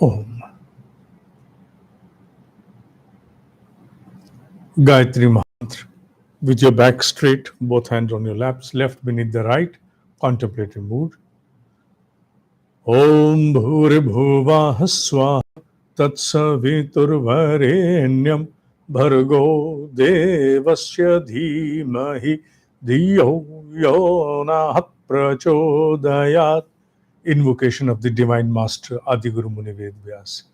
Om. Gayatri Mantra. With your back straight, both hands on your laps, left beneath the right, contemplative mood. Om Bhuri Bhuva Swaha Tatsaviturvarenyam Bhargo Devasya Dhimahi Dhiyo Yonah Prachodayat. Invocation of the Divine Master Adiguru Muni Ved Vyas.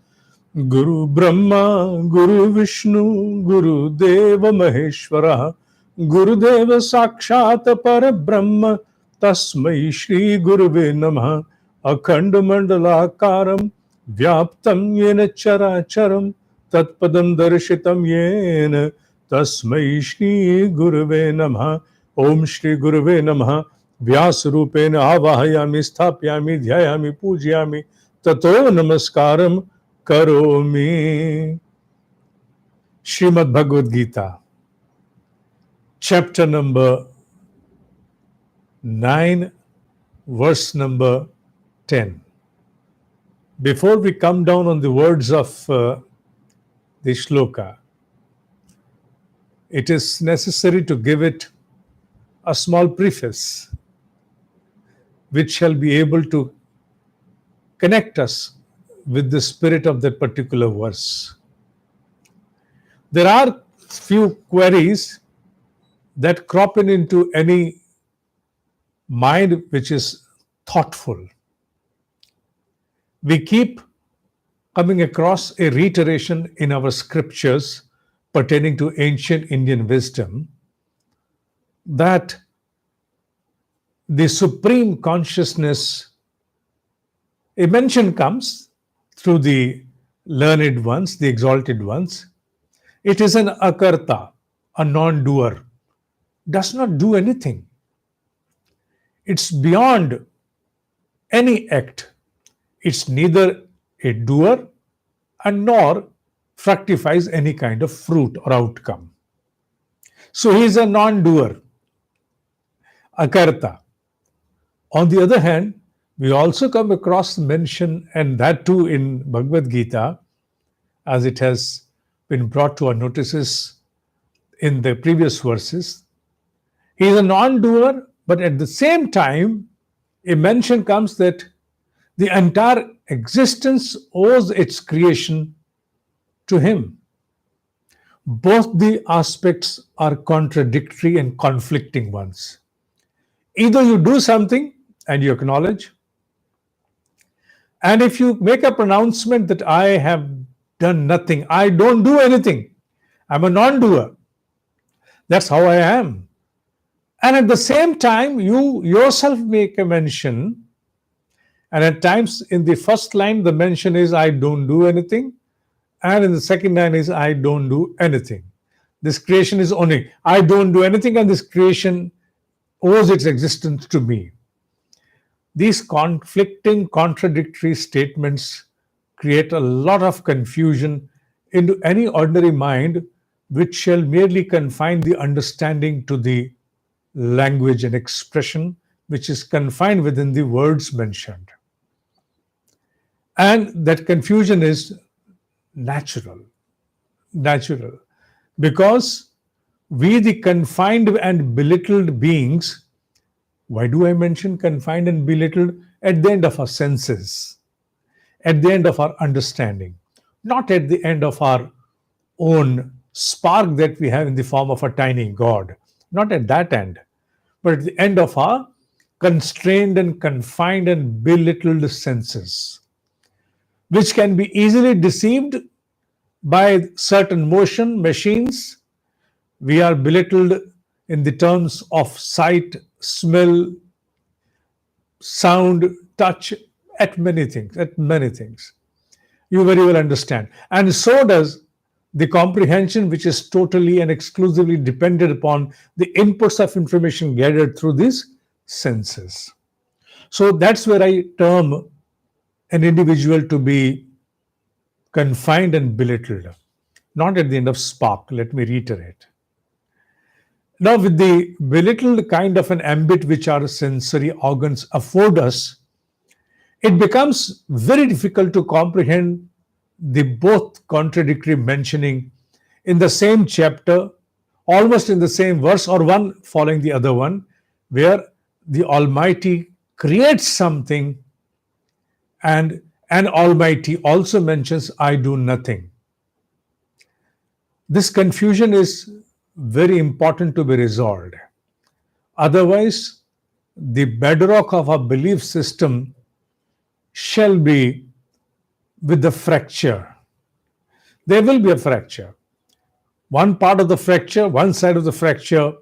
Guru Brahma, Guru Vishnu, Guru Deva Maheshwara, Guru Deva Sakshat Parabrahma, Tasmai Shri Guruve Namah, Akhanda Mandalakaram, Vyaptam Yena Characharam, Tatpadam Darshitam Yena, Tasmai Shri Guruve Namah, Om Shri Guruve Namah, Vyasarupena Avahayami, Sthapyami, Dhyayami, Pujyami, Tato Namaskaram, Karomi. Shrimed Bhagavad Gita, chapter number 9, verse number 10. Before we come down on the words of the shloka, it is necessary to give it a small preface which shall be able to connect us with the spirit of that particular verse. There are few queries that crop into any mind which is thoughtful. We keep coming across a reiteration in our scriptures pertaining to ancient Indian wisdom that the supreme consciousness, a mention comes through the learned ones, the exalted ones. It is an akarta, a non-doer, does not do anything. It's beyond any act. It's neither a doer and nor fructifies any kind of fruit or outcome. So he is a non-doer, akarta. On the other hand, we also come across mention, and that too in Bhagavad Gita, as it has been brought to our notices in the previous verses. He is a non-doer, but at the same time, a mention comes that the entire existence owes its creation to him. Both the aspects are contradictory and conflicting ones. Either you do something and you acknowledge, and if you make a pronouncement that I have done nothing, I don't do anything, I'm a non-doer, that's how I am. And at the same time, you yourself make a mention, and at times in the first line, the mention is I don't do anything, and in the second line is I don't do anything. This creation is only, I don't do anything, and this creation owes its existence to me. These conflicting, contradictory statements create a lot of confusion into any ordinary mind which shall merely confine the understanding to the language and expression which is confined within the words mentioned. And that confusion is natural, because we, the confined and belittled beings, why do I mention confined and belittled? At the end of our senses, at the end of our understanding, not at the end of our own spark that we have in the form of a tiny God, not at that end, but at the end of our constrained and confined and belittled senses, which can be easily deceived by certain motion machines. We are belittled in the terms of sight, smell, sound, touch, at many things. You very well understand. And so does the comprehension, which is totally and exclusively dependent upon the inputs of information gathered through these senses. So that's where I term an individual to be confined and belittled, not at the end of spark. Let me reiterate. Now, with the belittled kind of an ambit which our sensory organs afford us, it becomes very difficult to comprehend the both contradictory mentioning in the same chapter, almost in the same verse, or one following the other one, where the Almighty creates something and an Almighty also mentions, I do nothing. This confusion is very important to be resolved. Otherwise, the bedrock of our belief system shall be with the fracture. There will be a fracture. One part of the fracture, one side of the fracture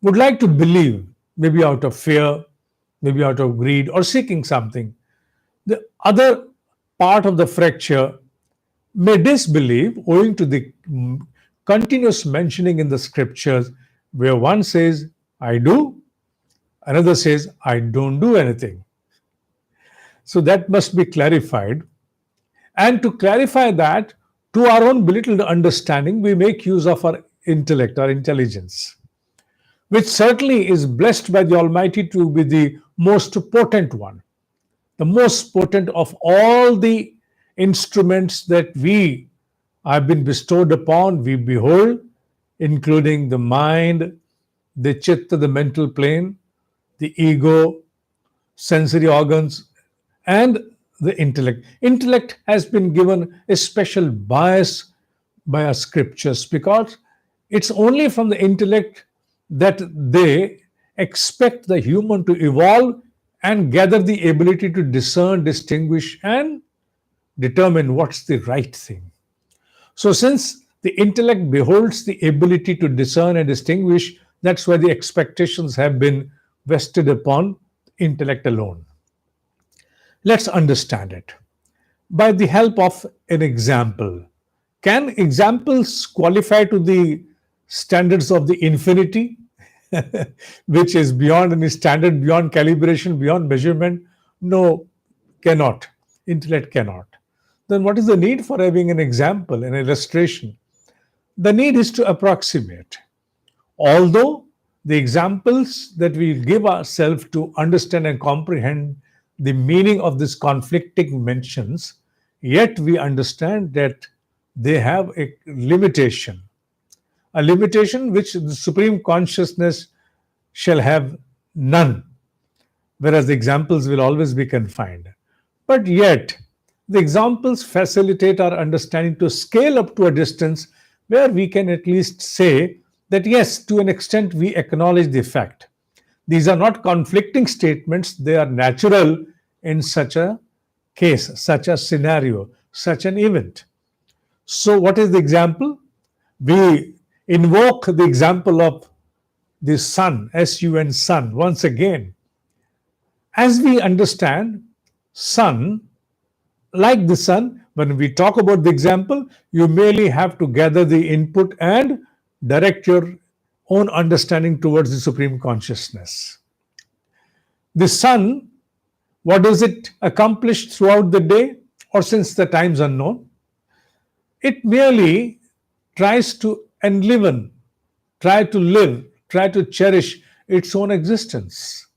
would like to believe, maybe out of fear, maybe out of greed or seeking something. The other part of the fracture may disbelieve owing to the continuous mentioning in the scriptures where one says, I do, another says, I don't do anything. So that must be clarified. And to clarify that, to our own belittled understanding, we make use of our intellect, our intelligence, which certainly is blessed by the Almighty to be the most potent one, the most potent of all the instruments that we have been bestowed upon, we behold, including the mind, the chitta, the mental plane, the ego, sensory organs, and the intellect. Intellect has been given a special bias by our scriptures because it's only from the intellect that they expect the human to evolve and gather the ability to discern, distinguish, and determine what's the right thing. So, since the intellect beholds the ability to discern and distinguish, that's why the expectations have been vested upon intellect alone. Let's understand it by the help of an example. Can examples qualify to the standards of the infinity, which is beyond any standard, beyond calibration, beyond measurement? No, cannot. Intellect cannot. Then what is the need for having an example, an illustration? The need is to approximate. Although the examples that we give ourselves to understand and comprehend the meaning of these conflicting mentions, yet we understand that they have a limitation which the Supreme Consciousness shall have none, whereas the examples will always be confined. But yet, the examples facilitate our understanding to scale up to a distance where we can at least say that yes, to an extent we acknowledge the fact. These are not conflicting statements, they are natural in such a case, such a scenario, such an event. So, what is the example? We invoke the example of the sun, S-U-N, sun, once again. As we understand, sun, like the sun, when we talk about the example, you merely have to gather the input and direct your own understanding towards the Supreme Consciousness. The sun, what does it accomplish throughout the day or since the times unknown? It merely tries to enliven, try to live, try to cherish its own existence.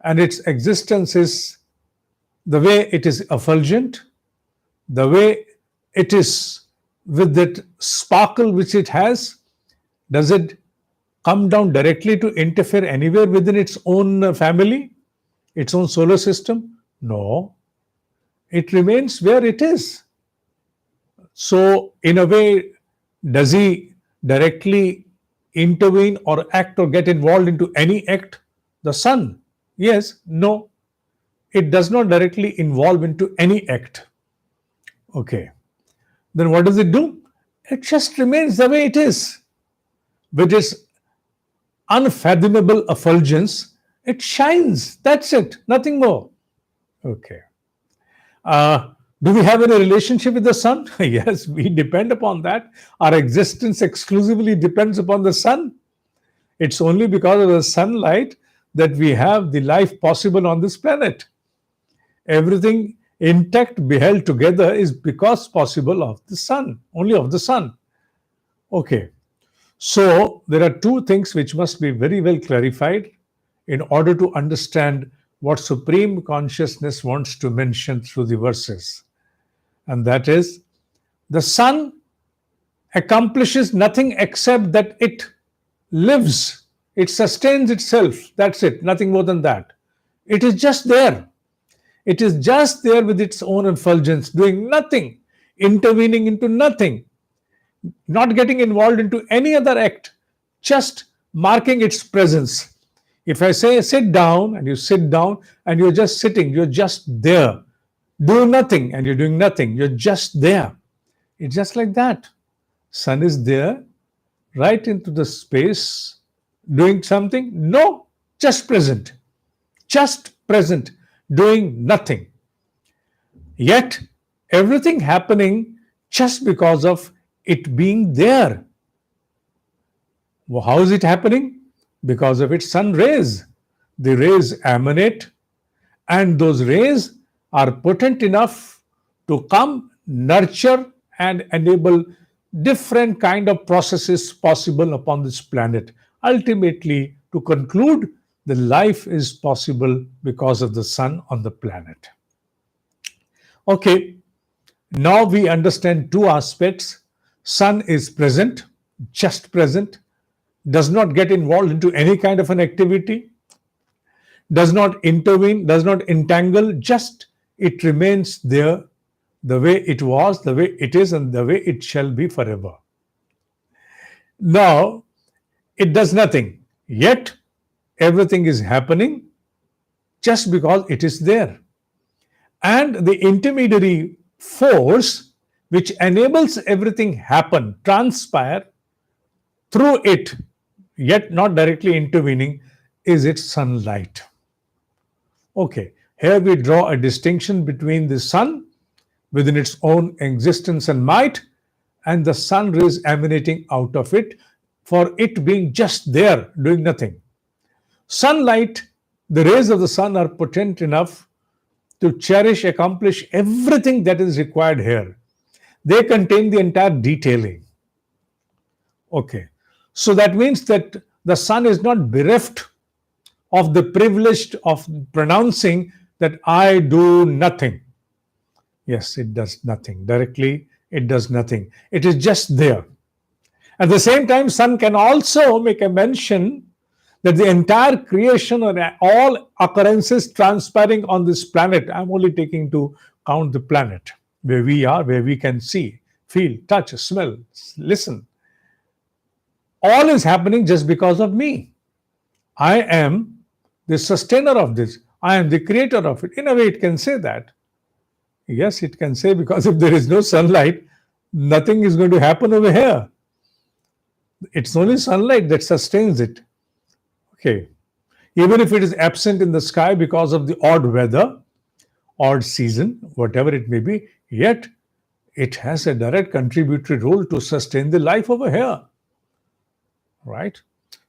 And its existence is the way it is effulgent, the way it is with that sparkle which it has. Does it come down directly to interfere anywhere within its own family, its own solar system? No. It remains where it is. So, in a way, does he directly intervene or act or get involved into any act? The sun? Yes, no. It does not directly involve into any act. Okay. Then what does it do? It just remains the way it is. With its unfathomable effulgence, it shines. That's it. Nothing more. Okay. Do we have any relationship with the sun? Yes, we depend upon that. Our existence exclusively depends upon the sun. It's only because of the sunlight that we have the life possible on this planet. Everything intact, beheld together is because possible of the sun, only of the sun. Okay. So there are two things which must be very well clarified in order to understand what Supreme Consciousness wants to mention through the verses. And that is, the sun accomplishes nothing except that it lives, it sustains itself. That's it, nothing more than that. It is just there. It is just there with its own effulgence, doing nothing, intervening into nothing, not getting involved into any other act, just marking its presence. If I say sit down and you sit down and you're just sitting, you're just there. Do nothing and you're doing nothing, you're just there. It's just like that. Sun is there, right into the space, doing something? No, just present. Just present, doing nothing. Yet, everything happening just because of it being there. Well, how is it happening? Because of its sun rays. The rays emanate, and those rays are potent enough to come, nurture, and enable different kind of processes possible upon this planet. Ultimately, to conclude, the life is possible because of the sun on the planet. Okay, now we understand two aspects. Sun is present, just present, does not get involved into any kind of an activity, does not intervene, does not entangle, just it remains there the way it was, the way it is, and the way it shall be forever. Now, it does nothing, yet everything is happening just because it is there. And the intermediary force which enables everything happen, transpire through it, yet not directly intervening, is its sunlight. Okay, here we draw a distinction between the sun within its own existence and might, and the sun rays emanating out of it, for it being just there, doing nothing. Sunlight, the rays of the sun are potent enough to cherish, accomplish everything that is required here. They contain the entire detailing. Okay, so that means that the sun is not bereft of the privilege of pronouncing that I do nothing. Yes, it does nothing. Directly, it does nothing. It is just there. At the same time, sun can also make a mention that the entire creation or all occurrences transpiring on this planet, I'm only taking to count the planet, where we are, where we can see, feel, touch, smell, listen. All is happening just because of me. I am the sustainer of this. I am the creator of it. In a way, it can say that. Yes, it can say, because if there is no sunlight, nothing is going to happen over here. It's only sunlight that sustains it. Okay. Even if it is absent in the sky because of the odd weather, odd season, whatever it may be, yet it has a direct contributory role to sustain the life over here. Right?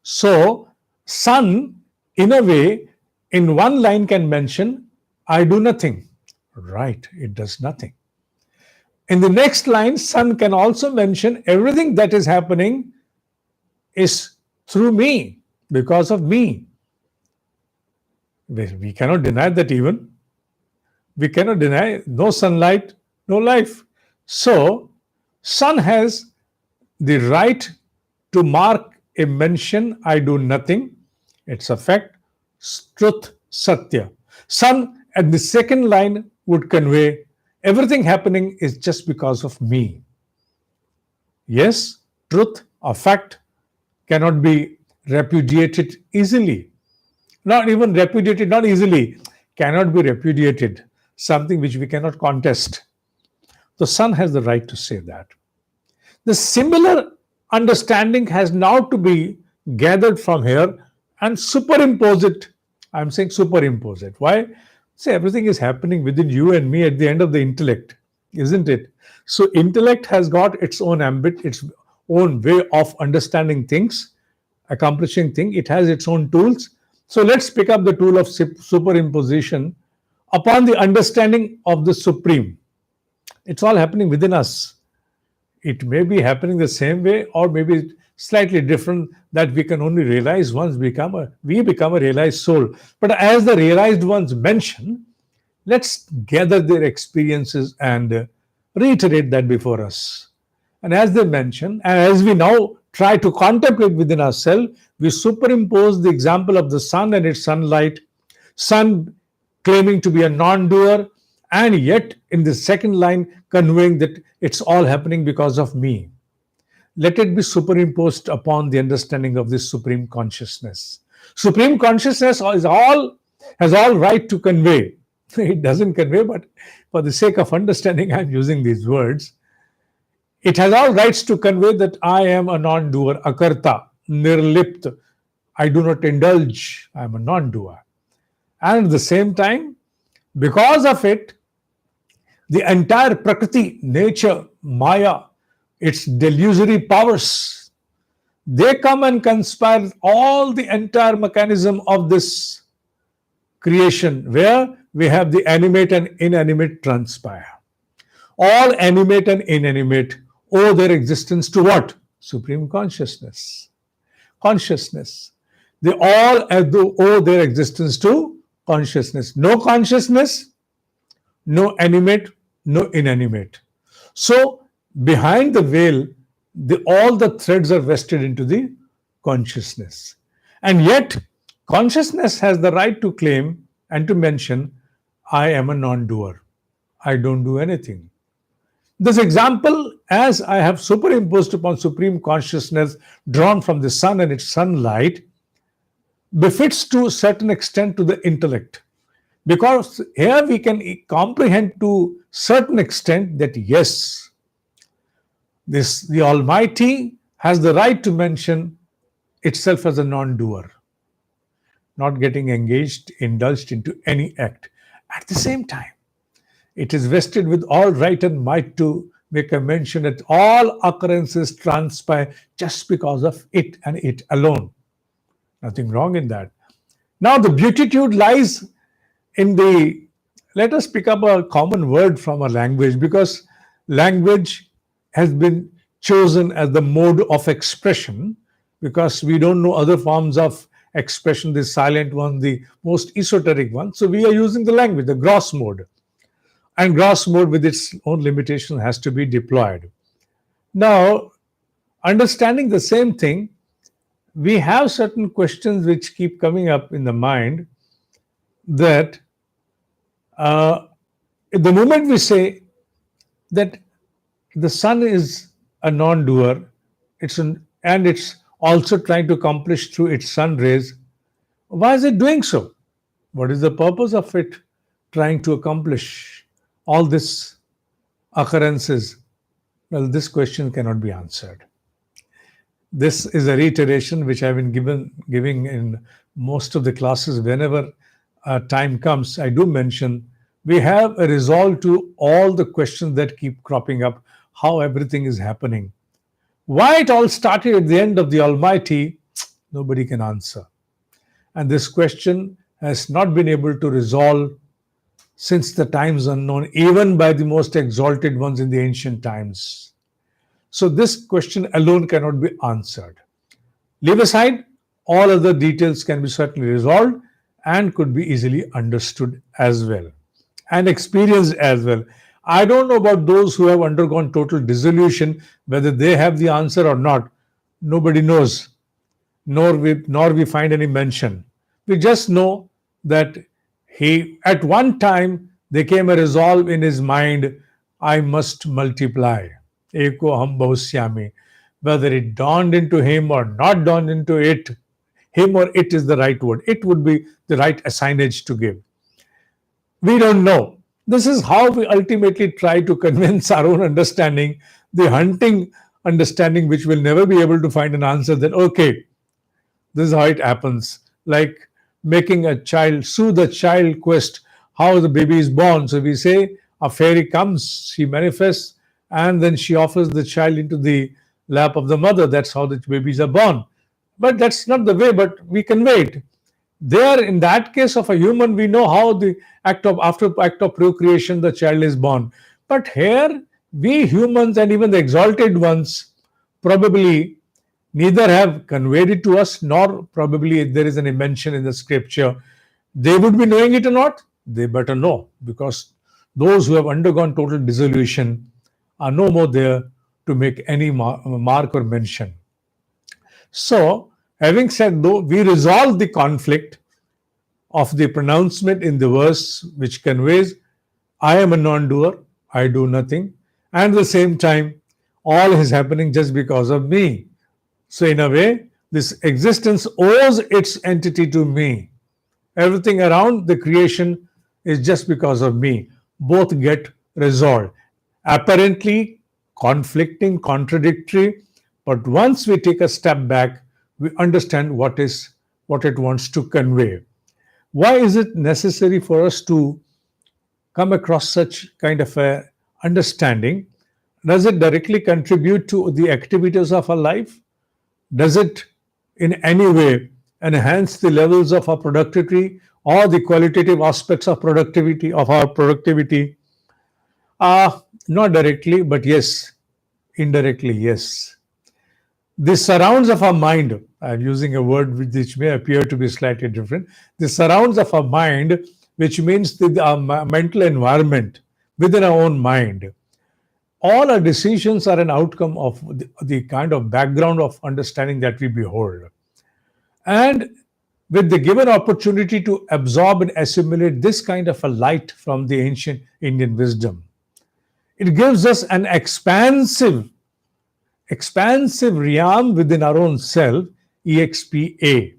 So, sun, in a way, in one line can mention, I do nothing. Right, it does nothing. In the next line, sun can also mention everything that is happening is through me, because of me. We cannot deny that even. We cannot deny no sunlight, no life. So, sun has the right to mark a mention, I do nothing. It's a fact, truth, satya. Sun at the second line would convey everything happening is just because of me. Yes, truth or fact cannot be repudiated easily. Not even repudiated, not easily, cannot be repudiated. Something which we cannot contest. The sun has the right to say that. The similar understanding has now to be gathered from here and superimpose it. I'm saying superimpose it. Why? See, everything is happening within you and me at the end of the intellect, isn't it? So intellect has got its own ambit, its own way of understanding things, accomplishing things. It has its own tools. So let's pick up the tool of superimposition upon the understanding of the Supreme. It's all happening within us. It may be happening the same way, or maybe slightly different, that we can only realize once we become a realized soul. But as the realized ones mention, let's gather their experiences and reiterate that before us. And as they mention, and as we now try to contemplate within ourselves, we superimpose the example of the sun and its sunlight, sun claiming to be a non-doer, and yet in the second line conveying that it's all happening because of me. Let it be superimposed upon the understanding of this supreme consciousness. Supreme consciousness has all right to convey. It doesn't convey, but for the sake of understanding, I'm using these words. It has all rights to convey that I am a non-doer, akarta, nirlipt. I do not indulge. I am a non-doer. And at the same time, because of it, the entire Prakriti, nature, Maya, its delusory powers, they come and conspire all the entire mechanism of this creation, where we have the animate and inanimate transpire. All animate and inanimate owe their existence to what? Supreme consciousness. Consciousness. They all owe their existence to consciousness. No consciousness, no animate, no inanimate. So behind the veil, all the threads are vested into the consciousness. And yet, consciousness has the right to claim and to mention, I am a non-doer. I don't do anything. This example, as I have superimposed upon supreme consciousness drawn from the sun and its sunlight, befits to a certain extent to the intellect. Because here we can comprehend to certain extent that yes, the Almighty has the right to mention itself as a non-doer, not getting engaged, indulged into any act. At the same time, it is vested with all right and might to make a mention that all occurrences transpire just because of it and it alone. Nothing wrong in that. Now the beatitude lies in the, let us pick up a common word from a language, because language has been chosen as the mode of expression, because we don't know other forms of expression, the silent one, the most esoteric one. So we are using the language, the gross mode. And gross mode with its own limitation has to be deployed. Now, understanding the same thing, we have certain questions which keep coming up in the mind, that the moment we say that the sun is a non-doer, and it's also trying to accomplish through its sun rays, why is it doing so? What is the purpose of it trying to accomplish all this occurrences? Well, this question cannot be answered. This is a reiteration which I've been giving in most of the classes. Whenever time comes, I do mention we have a resolve to all the questions that keep cropping up, how everything is happening. Why it all started at the end of the Almighty, nobody can answer. And this question has not been able to resolve since the times unknown, even by the most exalted ones in the ancient times. So this question alone cannot be answered. Leave aside, all other details can be certainly resolved and could be easily understood as well and experienced as well. I don't know about those who have undergone total dissolution, whether they have the answer or not. Nobody knows, nor we find any mention. We just know that at one time there came a resolve in his mind, I must multiply. Eko ham bahusyami. Whether it dawned into him or not dawned into it, him or it is the right word. It would be the right assignage to give. We don't know. This is how we ultimately try to convince our own understanding, the hunting understanding, which will never be able to find an answer that, okay, this is how it happens. Like making a child, soothe a child quest, how the baby is born. So we say a fairy comes, she manifests, and then she offers the child into the lap of the mother. That's how the babies are born. But that's not the way, but we convey it. There, in that case of a human, we know how after act of procreation, the child is born. But here, we humans and even the exalted ones probably neither have conveyed it to us, nor probably there is any mention in the scripture. They would be knowing it or not, they better know, because those who have undergone total dissolution are no more there to make any mark or mention. So, having said though, we resolve the conflict of the pronouncement in the verse which conveys, I am a non-doer, I do nothing, and at the same time, all is happening just because of me. So in a way, this existence owes its entity to me. Everything around the creation is just because of me. Both get resolved. Apparently conflicting, contradictory, but once we take a step back, we understand what it wants to convey. Why is it necessary for us to come across such kind of a understanding? Does it directly contribute to the activities of our life? Does it in any way enhance the levels of our productivity or the qualitative aspects of productivity of our productivity? Not directly, but yes, indirectly, yes. The surrounds of our mind, I'm using a word which may appear to be slightly different. The surrounds of our mind, which means our mental environment within our own mind. All our decisions are an outcome of the kind of background of understanding that we behold. And with the given opportunity to absorb and assimilate this kind of a light from the ancient Indian wisdom, it gives us an expansive realm within our own self, EXPA,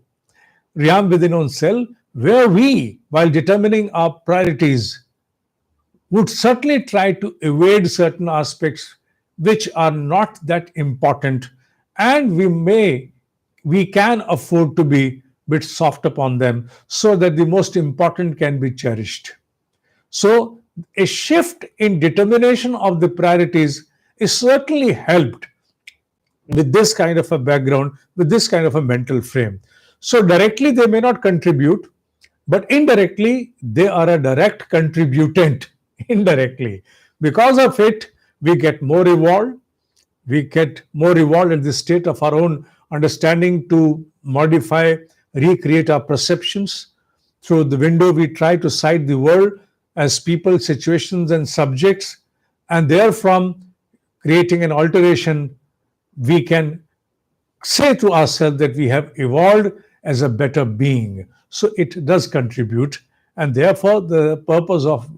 realm within our own self, where we, while determining our priorities, would certainly try to evade certain aspects which are not that important, and we can afford to be a bit soft upon them so that the most important can be cherished. So a shift in determination of the priorities is certainly helped with this kind of a background, with this kind of a mental frame. So directly they may not contribute, but indirectly they are a direct contributant. Indirectly, because of it, we get more evolved. We get more evolved in the state of our own understanding to modify, recreate our perceptions. Through the window, we try to sight the world as people, situations, and subjects, and therefrom creating an alteration, we can say to ourselves that we have evolved as a better being. So it does contribute, and therefore the purpose of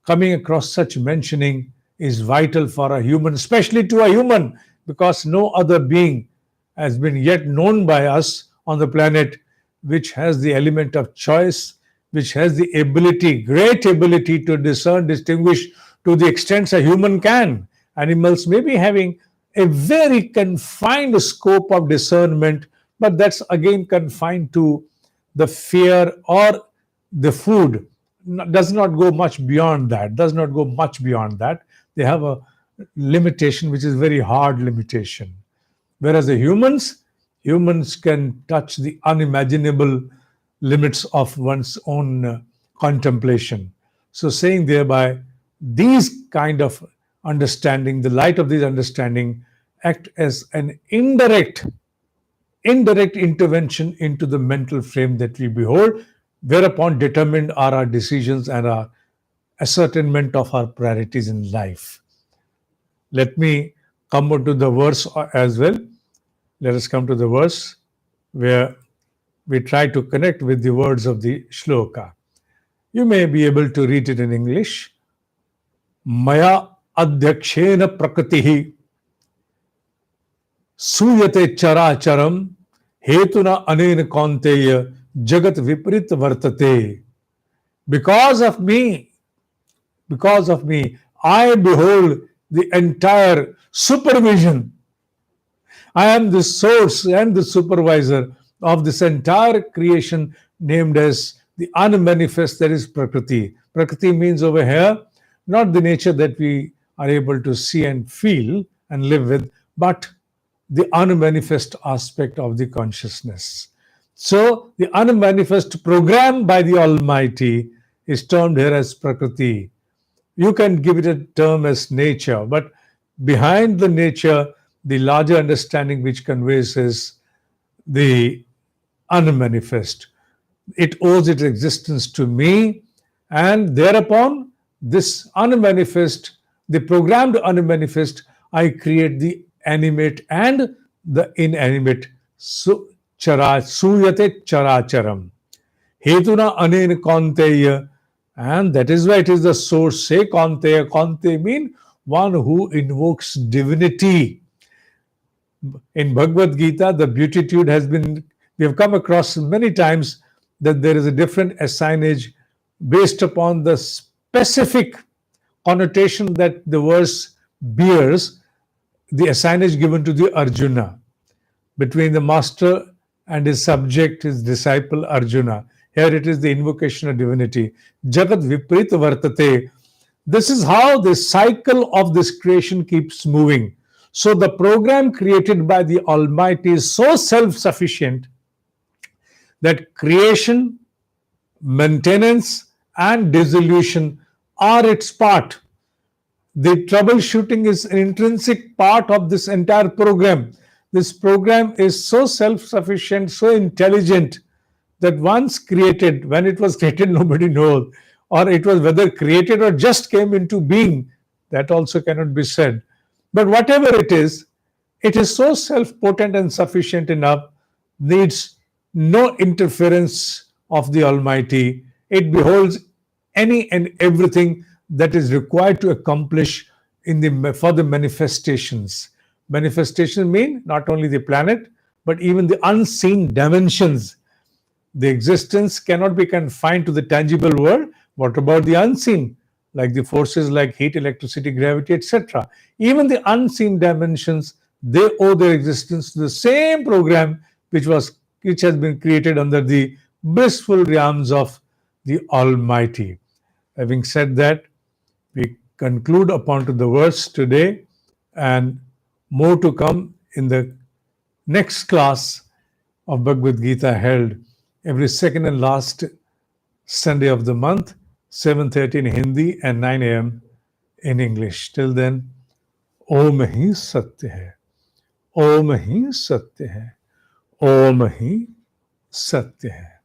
coming across such mentioning is vital for a human, especially to a human, because no other being has been yet known by us on the planet which has the element of choice, which has the ability, great ability to discern, distinguish to the extent a human can. Animals may be having a very confined scope of discernment, but that's again confined to the fear or the food. Does not go much beyond that. They have a limitation which is very hard limitation. Whereas the humans can touch the unimaginable limits of one's own contemplation. So saying thereby, these kind of understanding, the light of this understanding, act as an indirect intervention into the mental frame that we behold, whereupon determined are our decisions and our ascertainment of our priorities in life. Let me come to the verse as well. Let us come to the verse where we try to connect with the words of the shloka. You may be able to read it in English. Maya adhyakshena prakritihi suyate characharam hetuna anena kaunteya jagat viprit vartate. Because of me, I behold the entire supervision. I am the source and the supervisor of this entire creation named as the unmanifest, that is Prakriti. Prakriti means over here not the nature that we are able to see and feel and live with, but the unmanifest aspect of the consciousness. So the unmanifest program by the Almighty is termed here as Prakriti. You can give it a term as nature, but behind the nature the larger understanding which conveys is the unmanifest. It owes its existence to me, and thereupon, this unmanifest, the programmed unmanifest, I create the animate and the inanimate. Suyate characharam. Hetuna anen konteya. And that is why it is the source. Say konteya. Konte mean one who invokes divinity. In Bhagavad Gita, the beatitude has been, we have come across many times that there is a different assignage based upon the specific connotation that the verse bears, the assignage given to the Arjuna, between the master and his subject, his disciple Arjuna. Here it is the invocation of divinity. Jagat viprit vartate. This is how the cycle of this creation keeps moving. So the program created by the Almighty is so self-sufficient that creation, maintenance, and dissolution are its part. The troubleshooting is an intrinsic part of this entire program. This program is so self-sufficient, so intelligent, that once created, when it was created, nobody knows, or it was whether created or just came into being, that also cannot be said. But whatever it is so self-potent and sufficient enough, needs no interference of the Almighty. It beholds any and everything that is required to accomplish for the manifestations. Manifestations mean not only the planet, but even the unseen dimensions. The existence cannot be confined to the tangible world. What about the unseen? Like the forces like heat, electricity, gravity, etc. Even the unseen dimensions, they owe their existence to the same program which has been created under the blissful realms of the Almighty. Having said that, we conclude upon to the verse today, and more to come in the next class of Bhagavad Gita, held every second and last Sunday of the month, 7:30 in Hindi and 9 a.m. in English. Till then, Om Hi Satya Hai. Om Hi Satya Hai. Om Hi Satya Hai.